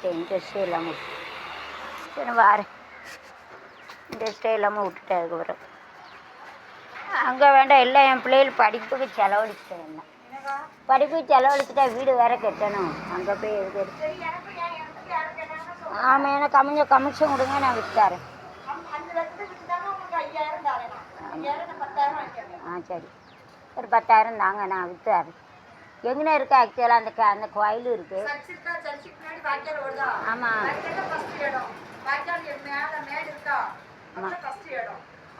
விட்டுட்டேன், இன்ட்ரெஸ்டே இல்லாமல். சரி வாரேன், இன்ட்ரெஸ்டே இல்லாமல் விட்டுட்டேன். அதுக்கப்புறம் அங்கே வேண்டாம், எல்லாம் என் பிள்ளைகள் படிப்புக்கு செலவழிச்சிட்டேன். என்ன படிப்புக்கு செலவழிச்சிட்டா வீடு வேற கட்டணும். அங்கே போய் எதுக்கு? ஆமாம், எனக்கு கொஞ்சம் கமிஷன் கொடுங்க, நான் விற்றாரேன். சரி, ஒரு 10,000 தாங்க, நான் விற்றாரேன். எங்கே இருக்குது ஆக்சுவலாக? அந்த கோயில் இருக்குது. ஆமாம்,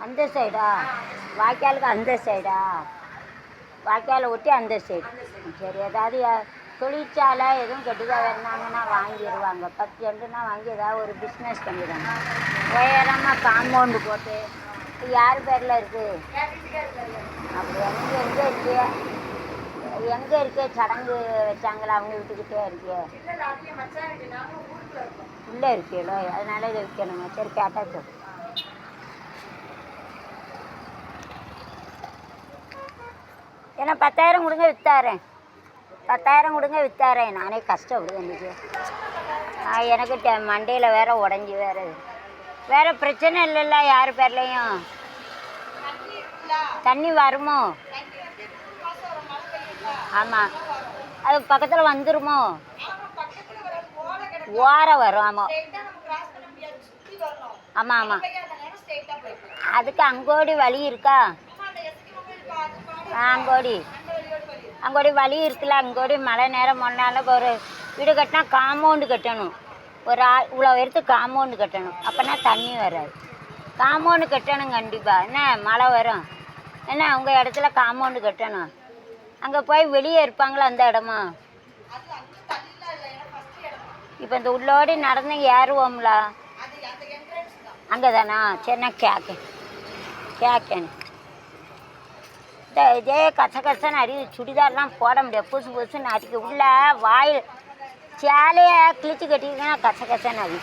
அந்த சைடா? வாய்க்காலுக்கு அந்த சைடா? வாய்க்காலை ஒட்டி அந்த சைடு. சரி, ஏதாவது தொழிற்சாலை எதுவும் கெட்டுதான் வேணாங்கன்னா வாங்கிடுவாங்க. 10 சென்ட்டுனா வாங்கி ஏதாவது ஒரு பிஸ்னஸ் பண்ணிடுவாங்க. உயரமாக காம்பவுண்டு போட்டு. யார் பேரில் இருக்குது? அப்படியா? நீங்கள் எங்கே இருக்கிய? எங்கே இருக்கே? சடங்கு வச்சாங்களா அவங்க வீட்டுக்கிட்டே இருக்கிய? உள்ளே இருக்கீங்களோ, அதனால இதை விற்கணுங்க. சரி, கேட்டால் சொல். ஏன்னா 10,000 கொடுங்க, விற்றாரேன். 10,000 கொடுங்க, விற்றாரேன். நானே கஷ்டப்படுது இன்றைக்கி. எனக்கு மண்டையில் வேற உடஞ்சி வேறு பிரச்சனை இல்லைல்ல. யார் பேர்லேயும் தண்ணி வருமோ? ஆமாம், அது பக்கத்தில் வந்துருமோ? ஓரம் வரும். ஆமாம் ஆமாம் ஆமாம். அதுக்கு அங்கோடி வழி இருக்கா? அங்கோடி வழி இருக்குல்ல. அங்கோடி மழை நேரம் முன்னாலும் ஒரு வீடு கட்டினா காம்பவுண்டு கட்டணும். ஒரு இவ்வளோ உயரத்துக்கு காம்பவுண்டு கட்டணும். அப்போனா தண்ணி வராது. காம்பவுண்டு கட்டணும் கண்டிப்பாக. என்ன மழை வரும்? என்ன உங்கள் இடத்துல காம்பவுண்டு கட்டணும். அங்கே போய் வெளியே இருப்பாங்களா அந்த இடமா? இப்போ இந்த உள்ளோடி நடந்து ஏறுவோம்ல, அங்கே தானா? சரி, நான் கேட்கேன். இதே கசகசன்னு அடி சுடிதார்லாம் போட முடியாது. புதுசுன்னு அடிக்க உள்ள வாயில் சேலையை கிழிச்சு கட்டிங்கன்னா கசகசன்னு அடி.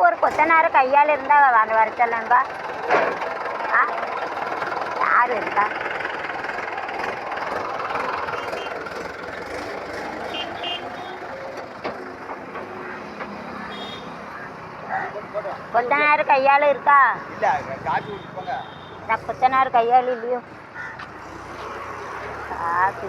ஒரு கொத்தனார் கையால் இருந்தால் அந்த வரச்சல்லன்பா. யார் இருக்கா? கொத்தனார் கையால் இருக்கா? கொத்தனார் கையால் இல்லையோ? காசு